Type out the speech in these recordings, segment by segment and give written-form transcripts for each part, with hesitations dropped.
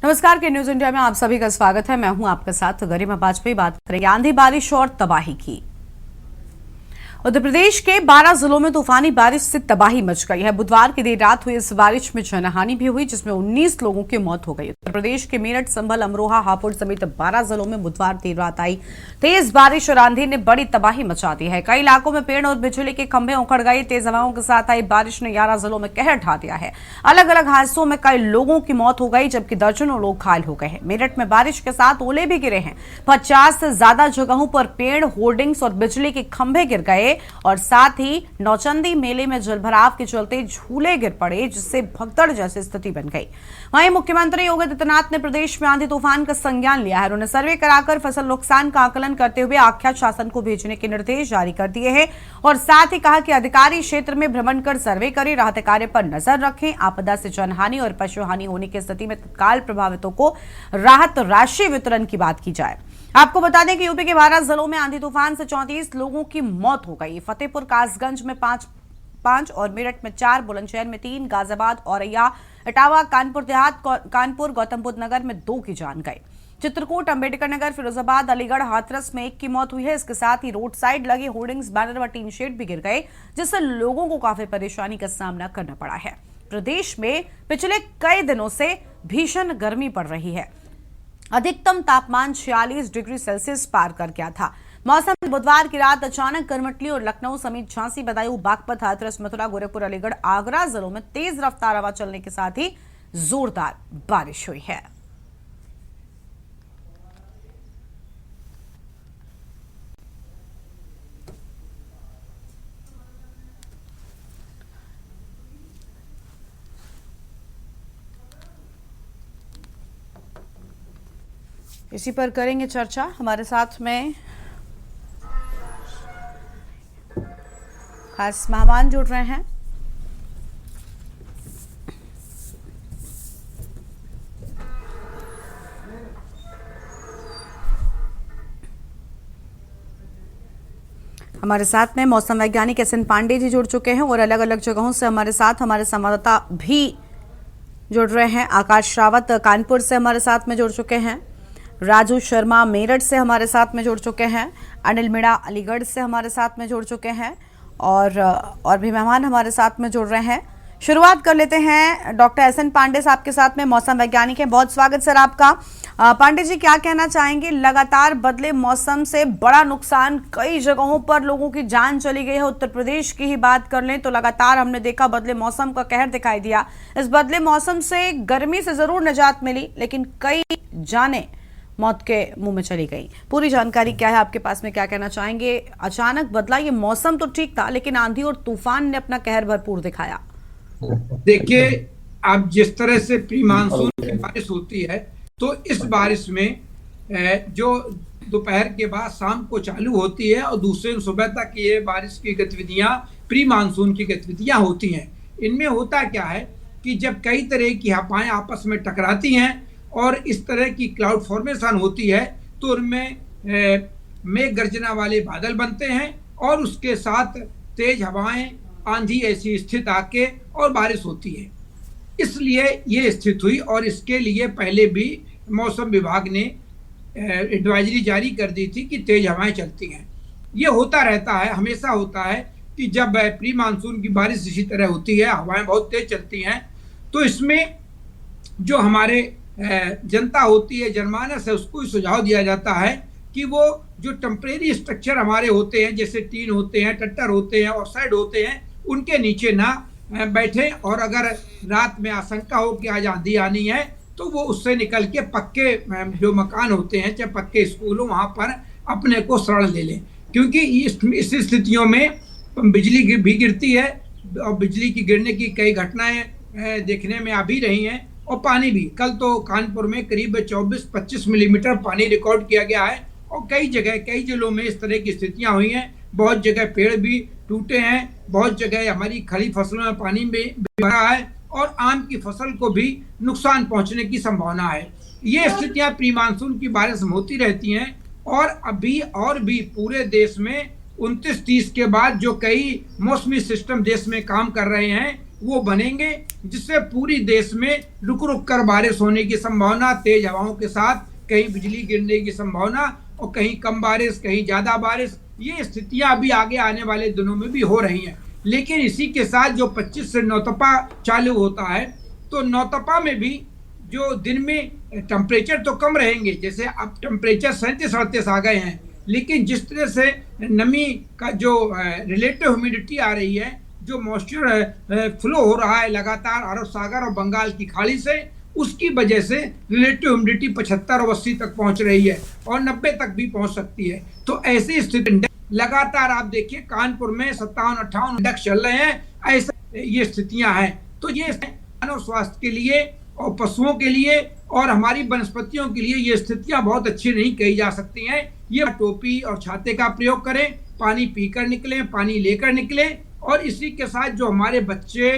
नमस्कार के news India में आप सभी का स्वागत है। मैं हूं आपके साथ गरिमा वाजपेयी। बात करेंगे आंधी बारिश और तबाही की। उत्तर प्रदेश के 12 जिलों में तूफानी बारिश से तबाही मच गई है। बुधवार की देर रात हुई इस बारिश में जनहानि भी हुई, जिसमें 19 लोगों की मौत हो गई। उत्तर प्रदेश के मेरठ, संभल, अमरोहा, हापुड़ समेत 12 जिलों में बुधवार देर रात आई तेज बारिश और आंधी ने बड़ी तबाही मचा दी है। कई इलाकों में पेड़ और बिजली के खंभे उखड़ गए। तेज हवाओं के साथ आई बारिश ने 11 जिलों में कहर ढा दिया है। अलग अलग हादसों में कई लोगों की मौत हो गई, जबकि दर्जनों लोग घायल हो गए हैं। मेरठ में बारिश के साथ ओले भी गिरे हैं। 50 से ज्यादा जगहों पर पेड़, होर्डिंग्स और बिजली के खंभे गिर गए और साथ ही नौचंदी मेले में जलभराव के चलते झूले गिर पड़े, जिससे भगदड़ जैसी स्थिति बन गई। वहीं मुख्यमंत्री योगी आदित्यनाथ ने प्रदेश में आंधी तूफान का संज्ञान लिया है। उन्होंने सर्वे कराकर फसल नुकसान का आकलन करते हुए आख्या शासन को भेजने के निर्देश जारी कर दिए हैं और साथ ही कहा कि अधिकारी क्षेत्र में भ्रमण कर सर्वे करें, राहत कार्य पर नजर रखें। आपदा से जनहानि और पशु हानि होने की स्थिति में तत्काल प्रभावितों को राहत राशि वितरण की बात की जाए। आपको बता दें कि यूपी के 12 जिलों में आंधी तूफान से 34 लोगों की मौत हो गई। फतेहपुर, कासगंज में 5 और मेरठ में 4, बुलंदशहर में 3, गाजियाबाद, औरैया, इटावा, कानपुर देहात, कानपुर, गौतम बुद्ध नगर में 2 की जान गई। चित्रकूट, अंबेडकर नगर, फिरोजाबाद, अलीगढ़, हाथरस में 1 की मौत हुई है। इसके साथ ही रोड साइड लगे होर्डिंग्स, बैनर व टीन शेड भी गिर गए, जिससे लोगों को काफी परेशानी का सामना करना पड़ा है। प्रदेश में पिछले कई दिनों से भीषण गर्मी पड़ रही है। अधिकतम तापमान 46 डिग्री सेल्सियस पार कर गया था। मौसम में बुधवार की रात अचानक करमटली और लखनऊ समेत झांसी, बदायूं, बागपत, हाथरस, मथुरा, गोरखपुर, अलीगढ़, आगरा जिलों में तेज रफ्तार हवा चलने के साथ ही जोरदार बारिश हुई है। इसी पर करेंगे चर्चा। हमारे साथ में खास मेहमान जुड़ रहे हैं। हमारे साथ में मौसम वैज्ञानिक एसएन पांडे जी जुड़ चुके हैं और अलग अलग जगहों से हमारे साथ हमारे संवाददाता भी जुड़ रहे हैं। आकाश रावत कानपुर से हमारे साथ में जुड़ चुके हैं। राजू शर्मा मेरठ से हमारे साथ में जुड़ चुके हैं। अनिल मीणा अलीगढ़ से हमारे साथ में जुड़ चुके हैं और भी मेहमान हमारे साथ में जुड़ रहे हैं। शुरुआत कर लेते हैं डॉक्टर एसएन पांडे साहब के साथ में, मौसम वैज्ञानिक हैं। बहुत स्वागत सर आपका। पांडे जी, क्या कहना चाहेंगे? लगातार बदले मौसम से बड़ा नुकसान, कई जगहों पर लोगों की जान चली गई है। उत्तर प्रदेश की ही बात कर लें तो लगातार हमने देखा बदले मौसम का कहर दिखाई दिया। इस बदले मौसम से गर्मी से जरूर निजात मिली, लेकिन कई जानें मौत के मुंह में चली गई। पूरी जानकारी क्या है आपके पास में, क्या कहना चाहेंगे? अचानक बदला ये मौसम तो ठीक था, लेकिन आंधी और तूफान ने अपना कहर भरपूर दिखाया। देखिए, अब जिस तरह से प्री मानसून की बारिश होती है, तो इस बारिश में जो दोपहर के बाद शाम को चालू होती है और दूसरे सुबह तक ये बारिश की गतिविधियां, प्री मानसून की गतिविधियां होती हैं। इनमें होता क्या है कि जब कई तरह की हवाएं आपस में टकराती हैं और इस तरह की क्लाउड फॉर्मेशन होती है, तो उनमें मेघ गर्जना वाले बादल बनते हैं और उसके साथ तेज हवाएं, आंधी ऐसी स्थिति आके और बारिश होती है। इसलिए ये स्थिति हुई और इसके लिए पहले भी मौसम विभाग ने एडवाइजरी जारी कर दी थी कि तेज हवाएं चलती हैं। ये होता रहता है, हमेशा होता है कि जब प्री मानसून की बारिश इसी तरह होती है, हवाएं बहुत तेज चलती हैं, तो इसमें जो हमारे जनता होती है, जनमानस है, उसको सुझाव दिया जाता है कि वो जो टेम्परेरी स्ट्रक्चर हमारे होते हैं, जैसे टीन होते हैं, टट्टर होते हैं और साइड होते हैं, उनके नीचे ना बैठे और अगर रात में आशंका हो कि आज आंधी आनी है, तो वो उससे निकल के पक्के जो मकान होते हैं, चाहे पक्के स्कूल हो, वहाँ पर अपने को शरण ले लें। क्योंकि इस स्थितियों में बिजली भी गिरती है और बिजली की गिरने की कई घटनाएं देखने में आ भी रही हैं और पानी भी। कल तो कानपुर में करीब 24-25 मिलीमीटर पानी रिकॉर्ड किया गया है और कई जगह, कई जिलों में इस तरह की स्थितियां हुई हैं। बहुत जगह पेड़ भी टूटे हैं, बहुत जगह हमारी खड़ी फसलों में पानी भी भरा है और आम की फसल को भी नुकसान पहुंचने की संभावना है। ये स्थितियां प्री मानसून की बारिश में होती रहती हैं और अभी और भी पूरे देश में 29-30 के बाद जो कई मौसमी सिस्टम देश में काम कर रहे हैं, वो बनेंगे, जिससे पूरी देश में रुक रुक कर बारिश होने की संभावना, तेज हवाओं के साथ कहीं बिजली गिरने की संभावना, और कहीं कम बारिश कहीं ज्यादा बारिश, ये स्थितियां अभी आगे आने वाले दिनों में भी हो रही हैं। लेकिन इसी के साथ जो 25 से नौतपा चालू होता है, तो नौतपा में भी जो दिन में टेम्परेचर तो कम रहेंगे, जैसे अब टेम्परेचर 37-38 आ गए हैं, लेकिन जिस तरह से नमी का जो रिलेटिव ह्यूमिडिटी आ रही है, जो मॉइस्चर फ्लो हो रहा है लगातार अरब सागर और बंगाल की खाड़ी से, उसकी वजह से रिलेटिव ह्यूमिडिटी 75 और 80 तक पहुंच रही है और 90 तक भी पहुंच सकती है। तो ऐसी स्थिति लगातार आप देखिए कानपुर में 57-58 इंडेक्स चल रहे हैं, ऐसे ये स्थितियां हैं। तो ये मानव स्वास्थ्य के लिए और पशुओं के लिए और हमारी वनस्पतियों के लिए ये स्थितियां बहुत अच्छी नहीं कही जा सकती हैं। ये टोपी और छाते का प्रयोग करें, पानी पीकर निकलें, पानी लेकर निकलें, और इसी के साथ जो हमारे बच्चे,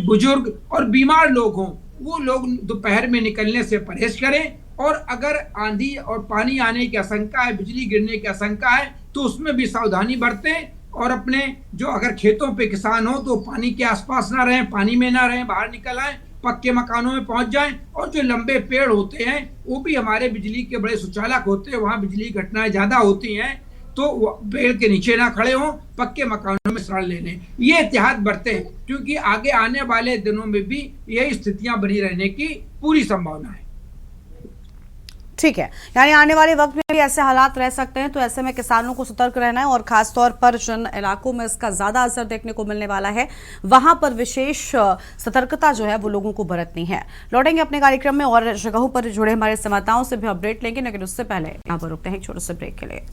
बुजुर्ग और बीमार लोग हों, वो लोग दोपहर में निकलने से परहेज करें। और अगर आंधी और पानी आने की आशंका है, बिजली गिरने की आशंका है, तो उसमें भी सावधानी बरतें। और अपने जो अगर खेतों पे किसान हो तो पानी के आसपास ना रहें, पानी में ना रहें, बाहर निकल आए, पक्के मकानों में पहुंच जाएं। और जो लंबे पेड़ होते हैं वो भी हमारे बिजली के बड़े सुचालक होते हैं, वहां बिजली घटनाएं ज्यादा होती हैं, तो पेड़ के नीचे ना खड़े हों, पक्के मकानों में शरण ले लें। ये एहतियात बरतें, क्योंकि आगे आने वाले दिनों में भी यही स्थितियां बनी रहने की पूरी संभावना है। ठीक है, यानी आने वाले वक्त में भी ऐसे हालात रह सकते हैं, तो ऐसे में किसानों को सतर्क रहना है और खास तौर पर जिन इलाकों में इसका ज्यादा असर देखने को मिलने वाला है, वहां पर विशेष सतर्कता जो है वो लोगों को बरतनी है। लौटेंगे अपने कार्यक्रम में और जगहों पर जुड़े हमारे संवाददाताओं से भी अपडेट लेंगे, लेकिन उससे पहले यहाँ पर रुकते हैं एक छोटे से ब्रेक के लिए।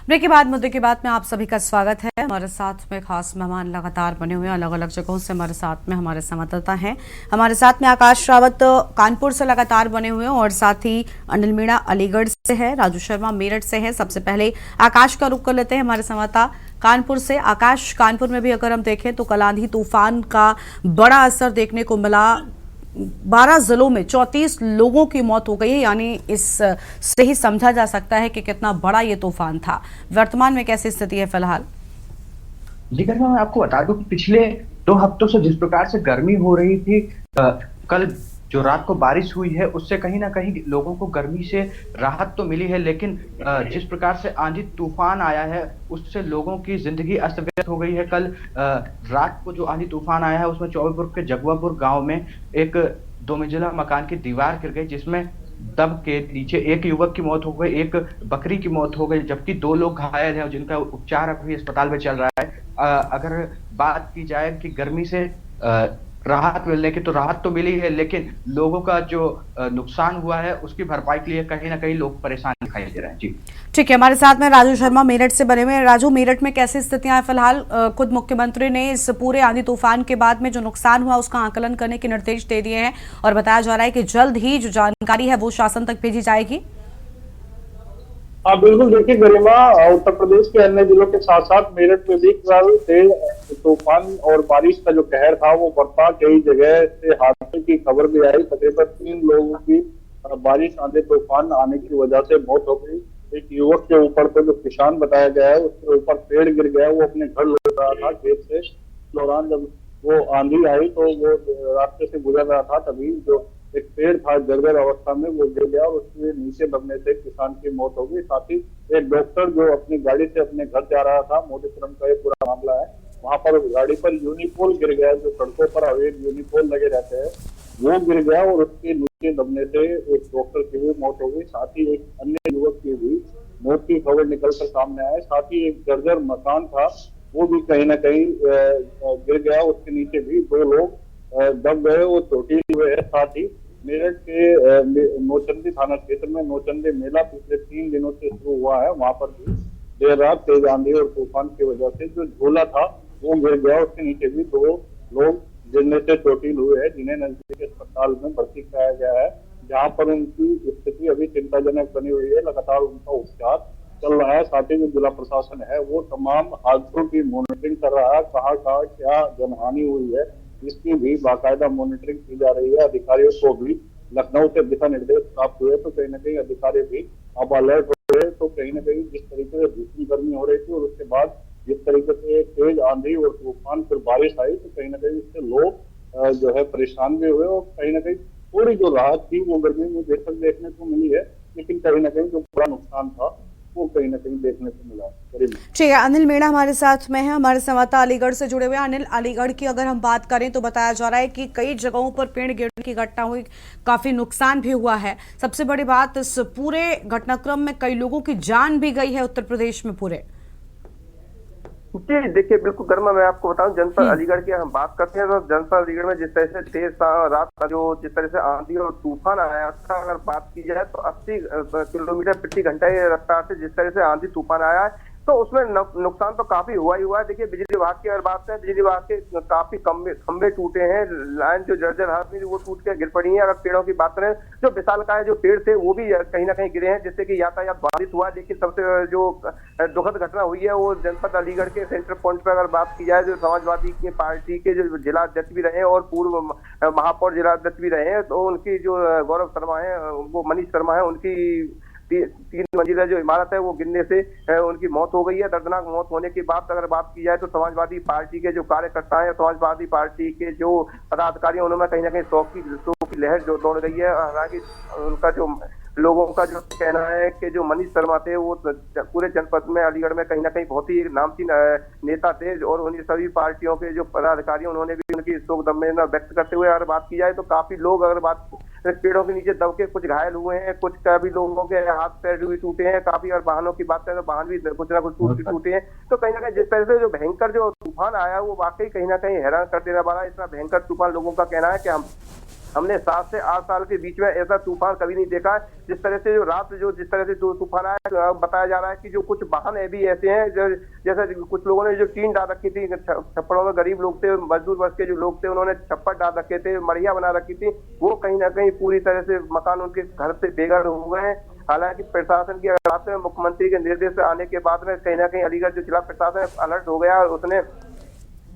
ब्रेक के बाद मुद्दे की बात में आप सभी का स्वागत है। हमारे साथ में खास मेहमान लगातार बने हुए हैं, अलग अलग जगहों से हमारे साथ में हमारे संवाददाता हैं। हमारे साथ में आकाश रावत कानपुर से लगातार बने हुए हैं और साथ ही अनिल मीणा अलीगढ़ से है, राजू शर्मा मेरठ से है। सबसे पहले आकाश का रुख कर लेते हैं, हमारे संवाददाता कानपुर से। आकाश, कानपुर में भी अगर हम देखें तो कल आंधी तूफान का बड़ा असर देखने को मिला। 12 जिलों में 34 लोगों की मौत हो गई है, यानी इस से ही समझा जा सकता है कि कितना बड़ा ये तूफान था। वर्तमान में कैसी स्थिति है फिलहाल? जी गरिमा, मैं आपको बता दूं कि पिछले 2 हफ्तों से जिस प्रकार से गर्मी हो रही थी, कल जो रात को बारिश हुई है उससे कहीं ना कहीं लोगों को गर्मी से राहत तो मिली है, लेकिन जिस प्रकार से आंधी तूफान आया है उससे लोगों की जिंदगी अस्त व्यस्त हो गई है। कल रात को जो आंधी तूफान आया है उसमें चौबेपुर के जगवापुर गांव में एक 2 मंजिला मकान की दीवार गिर गई, जिसमें दब के नीचे एक युवक की मौत हो गई, एक बकरी की मौत हो गई, जबकि 2 लोग घायल हैं जिनका उपचार अभी अस्पताल में चल रहा है। अगर बात की जाए कि गर्मी से राहत मिलने की, तो राहत तो मिली है, लेकिन लोगों का जो नुकसान हुआ है उसकी भरपाई के लिए कहीं ना कहीं लोग परेशान दिखाई दे रहे हैं। जी ठीक है, हमारे साथ में राजू शर्मा मेरठ से बने हुए हैं। राजू, मेरठ में कैसी स्थितियां हैं फिलहाल? खुद मुख्यमंत्री ने इस पूरे आंधी तूफान के बाद में जो नुकसान हुआ उसका आकलन करने के निर्देश दे दिए हैं और बताया जा रहा है कि जल्द ही जो जानकारी है वो शासन तक भेजी जाएगी। हाँ बिल्कुल, देखिए गरिमा, उत्तर प्रदेश के अन्य जिलों के साथ साथ मेरठ में भी तेज तूफान और बारिश का जो कहर था वो बरपा। कई जगह से हादसे की खबर भी आई। तकरीबन 3 लोगों की बारिश आंधी तूफान आने की वजह से मौत हो गई। एक युवक के ऊपर तो जो किसान बताया गया है उसके ऊपर पेड़ गिर गया, वो अपने घर लौट रहा था खेत से। इस दौरान जब वो आंधी आई तो वो रास्ते से गुजर रहा था, तभी जो एक पेड़ था जर्जर अवस्था में वो गिर गया और उसके नीचे दबने से किसान की मौत हो गई। साथ ही एक डॉक्टर जो अपनी गाड़ी से अपने घर जा रहा था, मोदीपुरम का ये पूरा मामला है, वहां पर गाड़ी पर यूनिपोल गिर गया, जो सड़कों पर अवैध यूनिपोल लगे रहते हैं, वो गिर गया और उसके नीचे दबने से एक डॉक्टर की भी मौत हो गई। साथ ही एक अन्य युवक की भी मौत की खबर निकलकर सामने आए। साथ ही एक जर्जर मकान था वो भी कहीं ना कहीं गिर गया, उसके नीचे भी 2 लोग दब गए, वो चोटिल हुए हैं। साथ ही मेरठ के नौचंदी थाना क्षेत्र में नौचंदी मेला पिछले 3 दिनों से शुरू हुआ है, वहां पर भी देर रात तेज आंधी और तूफान की वजह से जो झूला था वो गिर गया, उसके नीचे भी 2 लोग गिरने से चोटिल हुए हैं, जिन्हें नजदीकी अस्पताल में भर्ती कराया गया है, जहां पर उनकी स्थिति अभी चिंताजनक बनी हुई है। लगातार उनका उपचार चल रहा है। साथ ही जो जिला प्रशासन है वो तमाम हादसों की मॉनिटरिंग कर रहा है, कहाँ कहाँ क्या जनहानि हुई है इसकी भी बाकायदा मॉनिटरिंग की जा रही है। अधिकारियों को भी लखनऊ से दिशा निर्देश प्राप्त हुए तो कहीं ना कहीं अधिकारी भी अब अलर्ट हो रहे। तो कहीं ना कहीं जिस तरीके से भीषण गर्मी हो रही थी और उसके बाद जिस तरीके से तेज आंधी और तूफान फिर बारिश आई तो कहीं ना कहीं इससे लोग जो है परेशान भी हुए और कहीं ना कहीं थोड़ी जो राहत थी वो गर्मी में बेशक देखने को मिली है, लेकिन कहीं ना कहीं जो बड़ा नुकसान था वो कहीं ना कहीं देखने को मिला। ठीक है, अनिल मीणा हमारे साथ में है, हमारे संवाददाता अलीगढ़ से जुड़े हुए हैं। अनिल, अलीगढ़ की अगर हम बात करें तो बताया जा रहा है कि कई जगहों पर पेड़ गिरने की घटना हुई, काफी नुकसान भी हुआ है। सबसे बड़ी बात, इस पूरे घटनाक्रम में कई लोगों की जान भी गई है उत्तर प्रदेश में पूरे। जी देखिए, बिल्कुल गर्मा, मैं आपको बताऊं जनपद अलीगढ़ की हम बात करते हैं तो जनपद अलीगढ़ में जिस तरह से तेज रात का जो जिस तरह से आंधी और तूफान आया था, अगर बात की जाए तो 80 किलोमीटर प्रति घंटा रफ्तार से जिस तरह से आंधी तूफान आया है तो उसमें नुकसान तो काफी हुआ ही हुआ है। देखिए, बिजली विभाग की अगर बात करें, बिजली विभाग के काफी खंभे टूटे हैं, लाइन जो जर्जर हालत में वो टूट के गिर पड़ी है। अगर पेड़ों की बात करें, जो विशालकाय जो पेड़ थे वो भी कहीं ना कहीं गिरे हैं, जिससे कि यातायात बाधित हुआ। लेकिन सबसे जो दुखद घटना हुई है वो जनपद अलीगढ़ के सेंटर पॉइंट पर अगर बात की जाए, जो समाजवादी की पार्टी के जो जिला अध्यक्ष भी रहे और पूर्व महापौर जिला अध्यक्ष भी रहे हैं, तो उनकी जो गौरव शर्मा है, वो मनीष शर्मा है, उनकी 3 मंजिला जो इमारत है वो गिरने से उनकी मौत हो गई है। दर्दनाक मौत होने की बात अगर बात की जाए तो समाजवादी पार्टी के जो कार्यकर्ता हैं, समाजवादी पार्टी के जो पदाधिकारी हैं, उन्होंने कहीं ना कहीं शोक की लहर जो दौड़ गई है। हालांकि उनका जो लोगों का जो कहना है कि जो मनीष शर्मा थे वो पूरे जनपद में अलीगढ़ में कहीं ना कहीं बहुत ही नामचीन नेता थे और उन्हीं सभी पार्टियों के जो पदाधिकारी उन्होंने भी उनकी शोक संवेदना व्यक्त करते हुए अगर बात की जाए तो काफी लोग अगर बात पेड़ों के नीचे दब के कुछ घायल हुए हैं, कुछ का भी लोगों के हाथ पैर भी टूटे हैं। काफी और वाहनों की बात करें तो वाहन भी कुछ ना कुछ टूटे हैं। तो कहीं ना कहीं जिस तरह से जो भयंकर जो तूफान आया वो वाकई कहीं ना कहीं हैरान कर देने वाला। इतना भयंकर तूफान लोगों का कहना है कि हमने 7 से 8 साल के बीच में ऐसा तूफान कभी नहीं देखा। जिस तरह से जो रात जो जिस तरह से जो तूफान आया, बताया जा रहा है कि जो कुछ वाहन भी ऐसे हैं जैसे कुछ लोगों ने जो टीन डाल रखी थी छप्पड़ों में, गरीब लोग थे, मजदूर वर्ग के जो लोग थे, उन्होंने छप्पर डाल रखे थे, मढ़िया बना रखी थी, वो कहीं ना कहीं पूरी तरह से मकान उनके घर से बेघर हो गए हैं। हालांकि प्रशासन की अगर बात करें, मुख्यमंत्री के निर्देश आने के बाद में कहीं ना कहीं अलीगढ़ जो जिला प्रशासन अलर्ट हो गया और उसने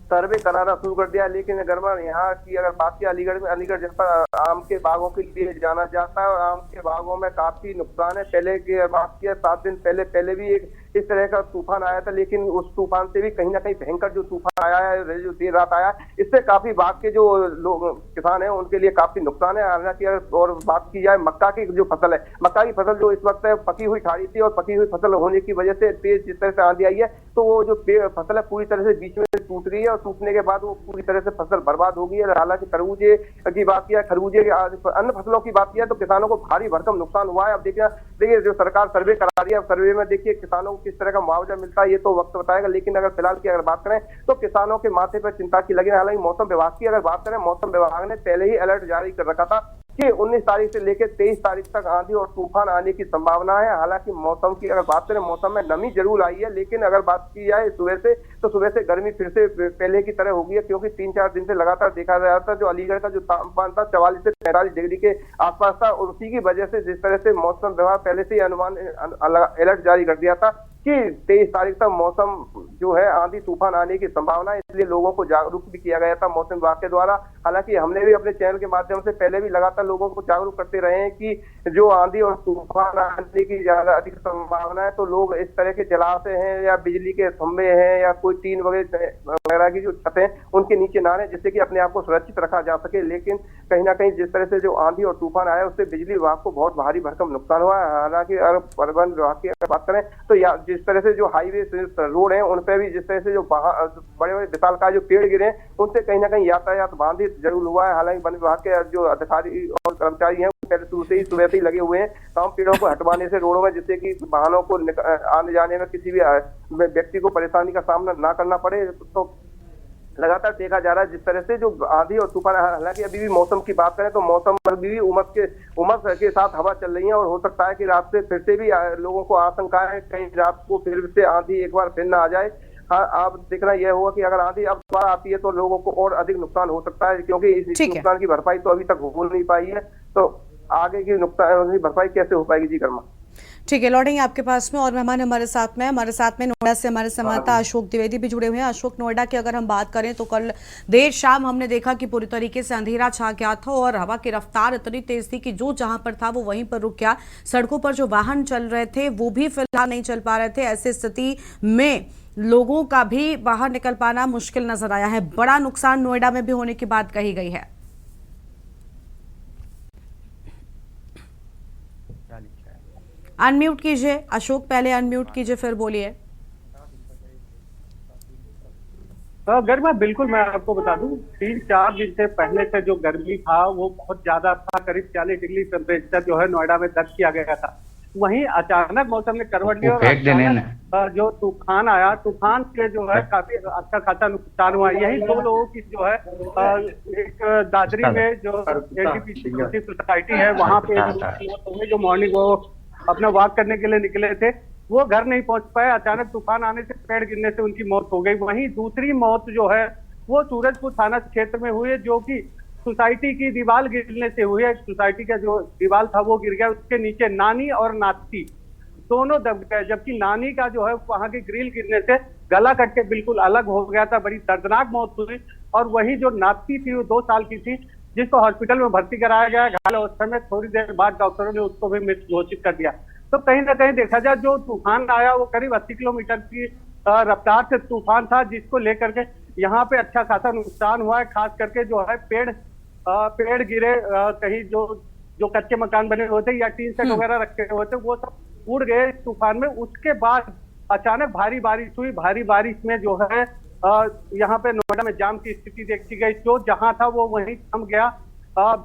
सर्वे कराना शुरू कर दिया। लेकिन अगर मैं यहाँ की अगर बात की अलीगढ़ में, अलीगढ़ जनपद आम के बागों के लिए जाना जाता है और आम के बागों में काफी नुकसान है। पहले की बात किया 7 दिन पहले भी एक इस तरह का तूफान आया था, लेकिन उस तूफान से भी कहीं ना कहीं भयंकर जो तूफान आया है, जो देर रात आया, इससे काफी बाग के जो लोग किसान हैं उनके लिए काफी नुकसान है। हालांकि और बात की जाए मक्का की जो फसल है, मक्का की फसल जो इस वक्त पकी हुई ठाड़ी थी और पकी हुई फसल होने की वजह से तेज जिस तरह से आंधी आई है तो वो जो फसल है पूरी तरह से बीच में टूट गई है और टूटने के बाद वो पूरी तरह से फसल बर्बाद हो गई है। हालांकि खरबूजे की बात किया, खरबूजे अन्य फसलों की बात किया तो किसानों को भारी भरकम नुकसान हुआ है। अब देखिए जो सरकार सर्वे करा रही है, अब सर्वे में देखिए किसानों को किस तरह का मुआवजा मिलता है ये तो वक्त बताएगा। लेकिन अगर फिलहाल की अगर बात करें तो किसानों के माथे पर चिंता की लगी है। हालांकि मौसम विभाग की अगर बात करें, मौसम विभाग ने पहले ही अलर्ट जारी कर रखा था कि 19 तारीख से लेकर 23 तारीख तक आंधी और तूफान आने की संभावना है। हालांकि मौसम की अगर बात करें, मौसम में नमी जरूर आई है, लेकिन अगर बात की जाए सुबह से गर्मी फिर से पहले की तरह हो गई है, क्योंकि 3-4 दिन से लगातार देखा जा रहा था जो अलीगढ़ का जो तापमान था 44 से 45 डिग्री के आसपास था और उसी की वजह से जिस तरह से मौसम विभाग पहले से ही अनुमान अलर्ट जारी कर दिया था कि 23 तारीख तक मौसम जो है आंधी तूफान आने की संभावना है, इसलिए लोगों को जागरूक भी किया गया था मौसम विभाग के द्वारा। हालांकि हमने भी अपने चैनल के माध्यम से पहले भी लगातार लोगों को जागरूक करते रहे हैं कि जो आंधी और तूफान आने की ज्यादा अधिक संभावना है तो लोग इस तरह के जलाशय हैं या बिजली के खंभे हैं या कोई टीन वगैरह की जो छत है उनके नीचे ना रहे, जिससे कि अपने आप को सुरक्षित रखा जा सके। लेकिन कहीं ना कहीं जिस तरह से जो आंधी और तूफान आया उससे बिजली विभाग को बहुत भारी भरकम नुकसान हुआ है। हालांकि अगर परिवहन विभाग की अगर बात करें तो जिस तरह से जो हाईवे रोड है उन पर भी जिस तरह से जो बड़े बड़े विशालकाय जो पेड़ गिरे उनसे कहीं ना कहीं यातायात बाधित जरूर हुआ है। हालांकि वन विभाग के जो अधिकारी और कर्मचारी हैं पहले शुरू से ही सुबह से ही लगे हुए हैं तमाम पेड़ों को हटवाने से रोडों में, जिससे कि वाहनों को आने जाने में किसी भी व्यक्ति को परेशानी का सामना ना करना पड़े। तो लगातार देखा जा रहा है जिस तरह से जो आंधी और तूफान, हालांकि अभी भी मौसम की बात करें तो मौसम अभी भी उमस के साथ हवा चल रही है और हो सकता है कि रात से फिर से भी लोगों को आशंका है कहीं रात को फिर से आंधी एक बार फिर ना आ जाए। हाँ, आप देखना यह होगा कि अगर आंधी अब दोबारा आती है तो लोगों को और अधिक नुकसान हो सकता है, क्योंकि इस नुकसान की भरपाई तो अभी तक हो नहीं पाई है। तो आगे की नुकसान भरपाई कैसे हो पाएगी जी कर्मा? ठीक है, लौटेंगे आपके पास में। और मेहमान हमारे साथ में नोएडा से हमारे संवाददाता अशोक द्विवेदी भी जुड़े हुए हैं। अशोक, नोएडा की अगर हम बात करें तो कल देर शाम हमने देखा कि पूरी तरीके से अंधेरा छा गया था और हवा की रफ्तार इतनी तेज थी कि जो जहां पर था वो वहीं पर रुक गया। सड़कों पर जो वाहन चल रहे थे वो भी फिलहाल नहीं चल पा रहे थे। ऐसी स्थिति में लोगों का भी बाहर निकल पाना मुश्किल नजर आया है। बड़ा नुकसान नोएडा में भी होने की बात कही गई है। अनम्यूट कीजिए अशोक, पहले अनम्यूट कीजिए फिर बोलिए। गर्मा बिल्कुल, मैं आपको बता दूं 3-4 दिन से पहले से जो गर्मी था वो बहुत ज्यादा था। करीब 40 डिग्री टेम्परेचर जो है नोएडा में दर्ज किया गया था। वहीं अचानक मौसम ने करवट ली और अचानक जो तूफान आया, तूफान के जो है काफी अच्छा खासा नुकसान हुआ। यही 2 लोगों की जो है एक दादरी में जो एनटीपीसी सोसाइटी है वहां पे जो मॉर्निंग वो अपना वॉक करने के लिए निकले थे, वो घर नहीं पहुंच पाए। अचानक तूफान आने से पेड़ गिरने से उनकी मौत हो गई। वहीं दूसरी मौत जो है वो सूरजपुर थाना क्षेत्र में हुई है, जो कि सोसाइटी की दीवार गिरने से हुई है। सोसाइटी का जो दीवार था वो गिर गया, उसके नीचे नानी और नाती दोनों दब गए। जबकि नानी का जो है वहां की ग्रिल गिरने से गला कट के बिल्कुल अलग हो गया था। बड़ी दर्दनाक मौत हुई। और वही जो नाती थी वो 2 साल की थी, जिसको हॉस्पिटल में भर्ती कराया गया घायल अवस्था में। थोड़ी देर बाद डॉक्टरों ने उसको भी मृत घोषित कर दिया। तो कहीं ना कहीं देखा जाए जो तूफान आया वो करीब 80 किलोमीटर की रफ्तार से तूफान था, जिसको लेकर के यहाँ पे अच्छा खासा नुकसान हुआ है। खास करके जो है पेड़ गिरे, कहीं जो कच्चे मकान बने हुए थे या टीन सेट वगैरह रखे हुए थे वो सब उड़ गए तूफान में। उसके बाद अचानक भारी बारिश हुई। भारी बारिश में जो है यहाँ पे नोएडा में जाम की स्थिति देखी गई। जो जहां था वो वहीं थम गया।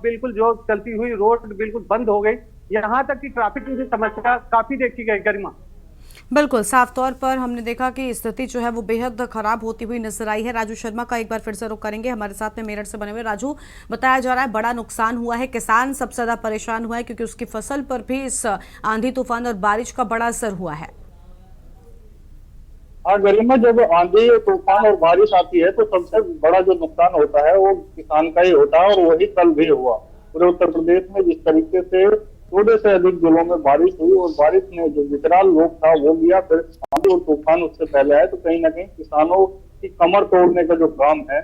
बिल्कुल जो चलती हुई रोड बिल्कुल बंद हो गई। यहाँ तक कि ट्रैफिक की समस्या काफी देखी गई। गरिमा, बिल्कुल साफ तौर पर हमने देखा कि स्थिति जो है वो बेहद खराब होती हुई नजर आई है। राजू शर्मा का एक बार फिर से रुख करेंगे, हमारे साथ में मेरठ से बने हुए। राजू, बताया जा रहा है बड़ा नुकसान हुआ है, किसान सबसे ज्यादा परेशान हुआ है क्योंकि उसकी फसल पर भी इस आंधी तूफान और बारिश का बड़ा असर हुआ है। हाँ गरिमा, जब आंधी तूफान और बारिश आती है तो सबसे बड़ा जो नुकसान होता है वो किसान का ही होता है। और वही कल भी हुआ। पूरे उत्तर प्रदेश में जिस तरीके से थोड़े से अधिक जिलों में बारिश हुई और बारिश ने जो विकराल लोग था वो लिया, फिर आंधी और तूफान उससे पहले आए, तो कहीं ना कहीं किसानों की कमर तोड़ने का जो काम है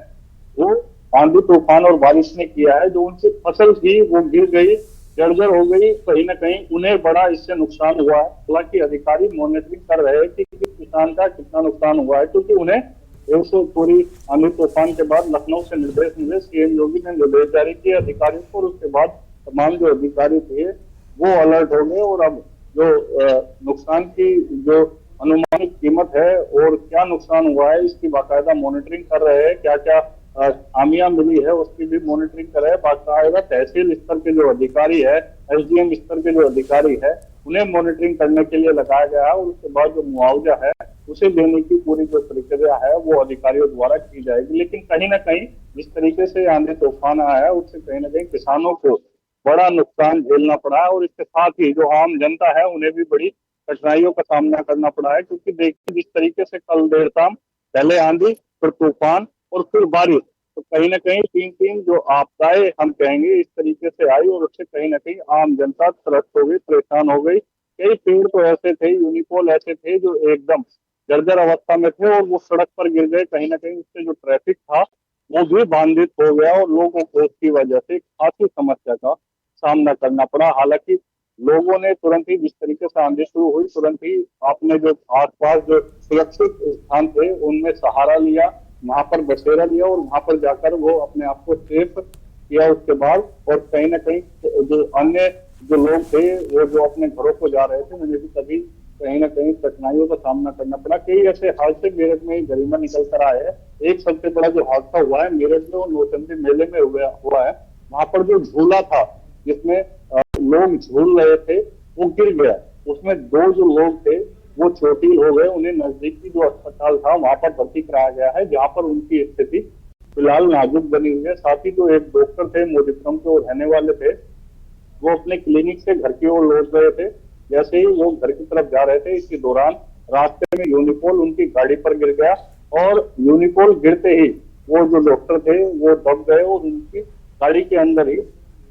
वो आंधी तूफान और बारिश ने किया है। जो उनकी फसल थी वो गिर गई, जर्जर हो गई। कहीं ना कहीं उन्हें बड़ा इससे नुकसान हुआ है। हालांकि अधिकारी मॉनिटरिंग कर रहे हैं कि किसान का कितना नुकसान हुआ है, क्योंकि उन्हें पूरी आंधी तूफान के बाद लखनऊ से निर्देश मिले। सीएम योगी ने निर्देश जारी किए अधिकारियों को और उसके बाद तमाम जो अधिकारी थे वो अलर्ट हो गए। और अब जो नुकसान की जो अनुमानित कीमत है और क्या नुकसान हुआ है इसकी बाकायदा मॉनिटरिंग कर रहे हैं। क्या क्या खामियां मिली है उसकी भी मॉनिटरिंग कर रहे हैं। बाकायदा तहसील स्तर के जो अधिकारी है, एसडीएम स्तर के जो अधिकारी है, उन्हें मॉनिटरिंग करने के लिए लगाया गया है। और उसके बाद जो मुआवजा है उसे देने की पूरी जो प्रक्रिया है वो अधिकारियों द्वारा की जाएगी। लेकिन कहीं ना कहीं जिस तरीके से आंधी तूफान आया है उससे कहीं ना कहीं किसानों को बड़ा नुकसान झेलना पड़ा है। और इसके साथ ही जो आम जनता है उन्हें भी बड़ी कठिनाइयों का सामना करना पड़ा है। क्योंकि देखिए जिस तरीके से कल देर शाम पहले आंधी, फिर तूफान और फिर बारिश, तो कहीं ना कहीं तीन जो आपदाएं हम कहेंगे इस तरीके से आई। और उससे कहीं ना कहीं आम जनता त्रस्त हो गई, परेशान हो गई। कई पेड़ तो ऐसे थे, यूनिपोल ऐसे थे जो एकदम जर्जर अवस्था में थे और वो सड़क पर गिर गए। कहीं ना कहीं उससे जो ट्रैफिक था वो भी बाधित हो गया और लोगों को उसकी वजह से खासी समस्या का सामना करना पड़ा। हालांकि लोगों ने तुरंत ही जिस तरीके से आंधी शुरू हुई, तुरंत ही अपने जो आसपास जो सुरक्षित स्थान थे उनमें सहारा लिया, वहां पर बसेरा लिया और वहां पर जाकर वो अपने आप को सेफ किया उसके बाद। और कहीं ना कहीं जो अन्य जो लोग थे वो जो अपने घरों को जा रहे थे उन्हें भी कभी कहीं ना कहीं कठिनाइयों का सामना करना पड़ा। कई ऐसे हादसे मेरठ में गरिमा निकल कर आए हैं। एक सबसे बड़ा जो हादसा हुआ है मेरठ में वो नौचंदी मेले में हुआ है। वहां पर जो झूला था जिसमें लोग झूल रहे थे वो गिर गया। उसमें 2 जो लोग थे वो चोटिल हो गए। उन्हें नजदीकी जो अस्पताल था वहां पर भर्ती कराया गया है, जहां पर उनकी स्थिति फिलहाल नाजुक बनी हुई है। साथ ही जो एक डॉक्टर थे मोदीपुरम के और रहने वाले थे, वो अपने क्लिनिक से घर की ओर लौट रहे थे। जैसे ही वो घर की तरफ जा रहे थे इसी दौरान रास्ते में यूनिपोल उनकी गाड़ी पर गिर गया और यूनिपोल गिरते ही वो जो डॉक्टर थे वो दब गए और उनकी गाड़ी के अंदर ही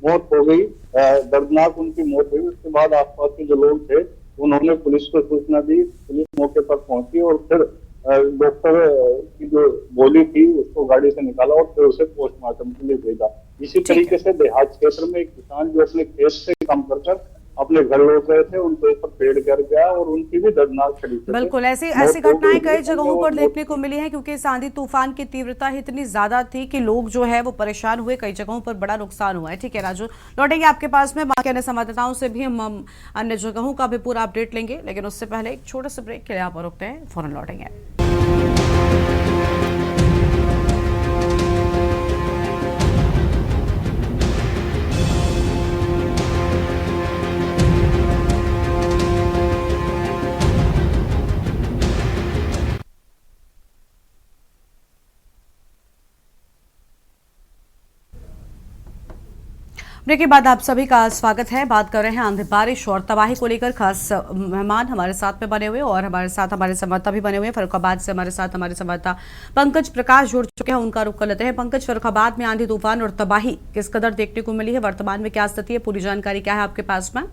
मौत हो गई। दर्दनाक उनकी मौत हुई। उसके बाद आसपास के जो लोग थे उन्होंने पुलिस को सूचना दी, पुलिस मौके पर पहुंची और फिर डॉक्टर की जो बॉडी थी उसको गाड़ी से निकाला और फिर उसे पोस्टमार्टम के लिए भेजा। इसी तरीके से देहात क्षेत्र में एक किसान जो अपने खेत से काम कर अपने घर लौट रहे थे, उनके ऊपर पेड़ गिर गया और उनकी भी दर्दनाक तरीके से बिल्कुल ऐसी घटनाएं कई जगहों पर देखने को मिली हैं, क्योंकि इस आंधी तूफान की तीव्रता इतनी ज्यादा थी कि लोग जो है वो परेशान हुए, कई जगहों पर बड़ा नुकसान हुआ है। ठीक है राजू, लौटेंगे आपके पास में, बाकी अन्य संवाददाताओं से भी हम अन्य जगहों का भी पूरा अपडेट लेंगे, लेकिन उससे पहले एक छोटे से ब्रेक के लिए आप रुकते हैं, फौरन लौटेंगे। ब्रेक के बाद आप सभी का स्वागत है। बात कर रहे हैं आंधी बारिश और तबाही को लेकर। खास मेहमान हमारे साथ में बने हुए और हमारे साथ हमारे संवाददाता भी बने हुए हैं। फर्रुखाबाद से हमारे साथ हमारे संवाददाता पंकज प्रकाश जुड़ चुके हैं, उनका रुख कर लेते हैं। पंकज, फर्रुखाबाद में आंधी तूफान और तबाही किस कदर देखने को मिली है, वर्तमान में क्या स्थिति है, पूरी जानकारी क्या है आपके पास में?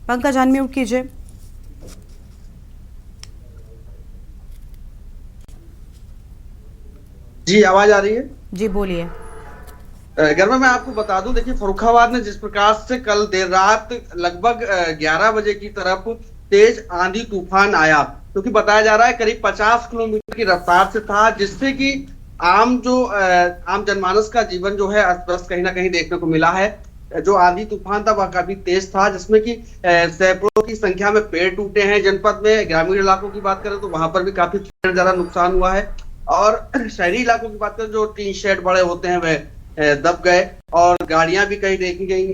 पंकज अनम्यूट कीजिए। जी, आवाज आ रही है? जी बोलिए। गर्मा, मैं आपको बता दूं, देखिए फर्रुखाबाद में जिस प्रकार से कल देर रात लगभग 11 बजे की तरफ तेज आंधी तूफान आया, क्योंकि बताया जा रहा है करीब 50 किलोमीटर की रफ्तार से था, जिससे कि आम जनमानस का जीवन जो है अस्त व्यस्त कहीं ना कहीं देखने को मिला है। जो आंधी तूफान था वह काफी तेज था, जिसमें कि सैकड़ों की संख्या में पेड़ टूटे हैं जनपद में। ग्रामीण इलाकों की बात करें तो वहां पर भी काफी ज्यादा नुकसान हुआ है, और शहरी इलाकों की बात करें जो टीन शेड बड़े होते हैं वह दब गए और गाड़ियां भी कहीं देखी गई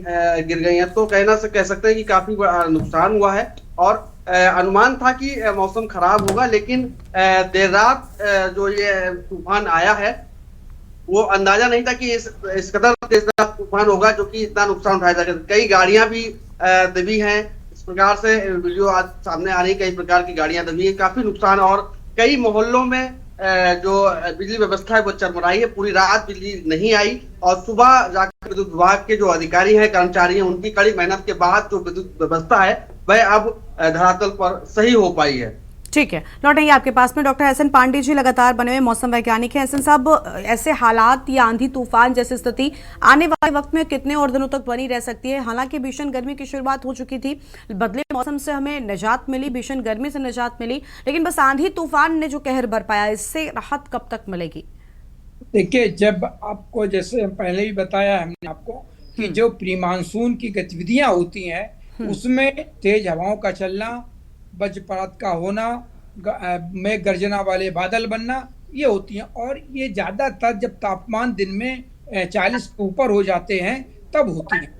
गिर गई हैं। तो कह सकते हैं कि काफी नुकसान हुआ है, और अनुमान था कि मौसम खराब होगा, लेकिन देर रात जो ये तूफान आया है वो अंदाजा नहीं था कि इस कदर तेज तूफान होगा जो कि इतना नुकसान उठाया जाएगा। कई गाड़ियां भी दबी हैं, इस प्रकार से वीडियो आज सामने आ रही है, कई प्रकार की गाड़ियां दबी है, काफी नुकसान। और कई मोहल्लों में जो बिजली व्यवस्था है वो चरमराई है, पूरी रात बिजली नहीं आई, और सुबह जाकर विद्युत विभाग के जो अधिकारी हैं, कर्मचारी हैं, उनकी कड़ी मेहनत के बाद जो विद्युत व्यवस्था है वह अब धरातल पर सही हो पाई है। ठीक है, लौटेंगे आपके पास में। डॉक्टर एहसन पांडे जी लगातार बने हुए मौसम वैज्ञानिक हैं। एहसन साहब, ऐसे हालात या आंधी तूफान जैसी स्थिति आने वाले वक्त में कितने और दिनों तक बनी रह सकती है? हालांकि भीषण गर्मी की शुरुआत हो चुकी थी, बदले मौसम से हमें निजात मिली, भीषण गर्मी से निजात मिली, लेकिन बस आंधी तूफान ने जो कहर बरपाया, इससे राहत कब तक मिलेगी? देखिए, जब आपको, जैसे पहले भी बताया हमने आपको, कि जो प्री मानसून की गतिविधियां होती हैं उसमें तेज हवाओं का चलना, वज्रपात का होना, मेघ गर्जना वाले बादल बनना, ये होती हैं। और ये ज्यादातर जब तापमान दिन में 40 के ऊपर हो जाते हैं तब होती हैं,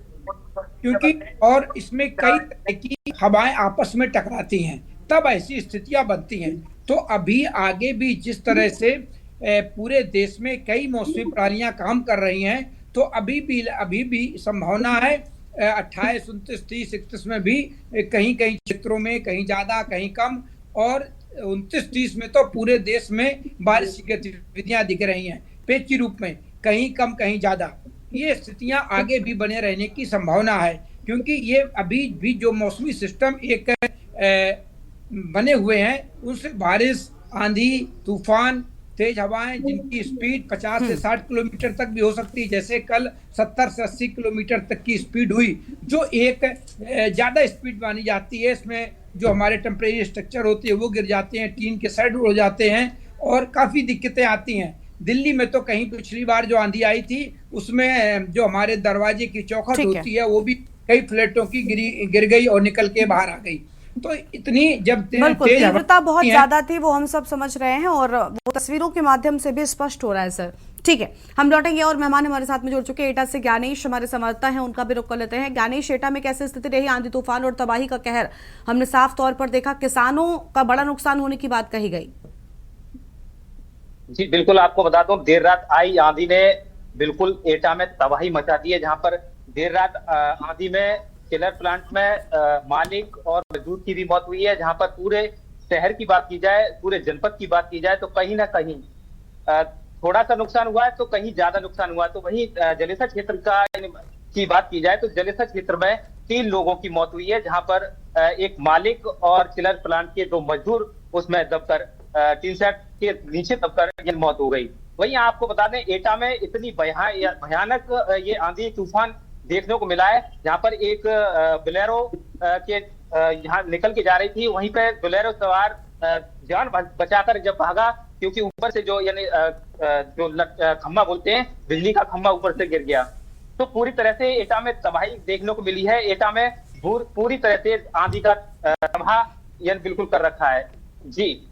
क्योंकि और इसमें कई तरह की हवाएं आपस में टकराती हैं, तब ऐसी स्थितियां बनती हैं। तो अभी आगे भी जिस तरह से पूरे देश में कई मौसमी प्रणालियां काम कर रही हैं, तो अभी भी संभावना है 28, 29, 30, 31 में भी कहीं कहीं क्षेत्रों में कहीं ज्यादा कहीं कम, और 29, 30 में तो पूरे देश में बारिश की गतिविधियां दिख रही हैं पेची रूप में, कहीं कम कहीं ज्यादा। ये स्थितियां आगे भी बने रहने की संभावना है, क्योंकि ये अभी भी जो मौसमी सिस्टम एक बने हुए हैं, उनसे बारिश, आंधी, तूफान, तेज हवाएं जिनकी स्पीड 50 से 60 किलोमीटर तक भी हो सकती है, जैसे कल 70 से 80 किलोमीटर तक की स्पीड हुई, जो एक ज्यादा स्पीड मानी जाती है। इसमें जो हमारे टेम्परेरी स्ट्रक्चर होते हैं वो गिर जाते हैं, टीन के साइड उड़ जाते हैं और काफी दिक्कतें आती हैं। दिल्ली में तो कहीं पिछली बार जो आंधी आई थी उसमें जो हमारे दरवाजे की चौखट होती है वो भी कई फ्लैटों की गिर गई और निकल के बाहर आ गई। तो इतनी जब तीव्रता बहुत ज्यादा थी, वो हम सब समझ रहे हैं और वो तस्वीरों के माध्यम से भी स्पष्ट हो रहा है सर। ठीक है, हम लौटेंगे और मेहमान हमारे साथ में जुड़ चुके हैं एटा से ज्ञानेश हमारे संवाददाता हैं, उनका भी रुख कर लेते हैं। ज्ञानेश, एटा में कैसी स्थिति रही आंधी तूफान और तबाही का कहर? हमने साफ तौर पर देखा किसानों का बड़ा नुकसान होने की बात कही गई। जी बिल्कुल, आपको बता दूं, देर रात आई आंधी ने बिल्कुल एटा में तबाही मचा दी है, जहां पर देर रात आंधी में चिलर प्लांट में मालिक और मजदूर की भी मौत हुई है। जहां पर पूरे शहर की बात की जाए, पूरे जनपद की बात की जाए तो कहीं ना कहीं थोड़ा सा नुकसान हुआ है तो कहीं ज्यादा नुकसान हुआ है। तो वहीं जलेसर क्षेत्र की बात की जाए तो जलेसर क्षेत्र में 3 लोगों की मौत हुई है, जहां पर एक मालिक और चिलर प्लांट के 2 मजदूर उसमें दबकर टीन सेट के नीचे दबकर ये मौत हो गई। वहीं आपको बता दें एटा में इतनी भयानक ये आंधी तूफान देखने को मिला है, जहां पर एक बोलेरो के यहाँ निकल के जा रही थी, वहीं पे बोलेरो सवार जान बचाकर जब भागा, क्योंकि ऊपर से जो यानी जो खंभा बोलते हैं बिजली का खंभा ऊपर से गिर गया। तो पूरी तरह से एटा में तबाही देखने को मिली है। एटा में पूरी तरह से आंधी का तबाह यानी बिल्कुल कर रखा है। जी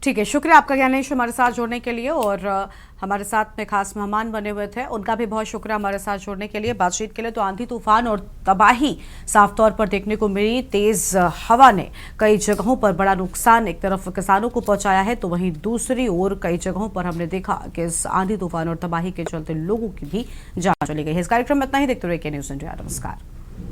ठीक है, शुक्रिया आपका ज्ञानेश हमारे साथ जुड़ने के लिए, और हमारे साथ में खास मेहमान बने हुए थे, उनका भी बहुत शुक्रिया हमारे साथ जुड़ने के लिए, बातचीत के लिए। तो आंधी तूफान और तबाही साफ तौर पर देखने को मिली। तेज हवा ने कई जगहों पर बड़ा नुकसान एक तरफ किसानों को पहुंचाया है, तो वहीं दूसरी ओर कई जगहों पर हमने देखा कि इस आंधी तूफान और तबाही के चलते लोगों की भी जान चली गई है। इस कार्यक्रम में इतना ही। देखते रहिए के न्यूज़ इंडिया। नमस्कार।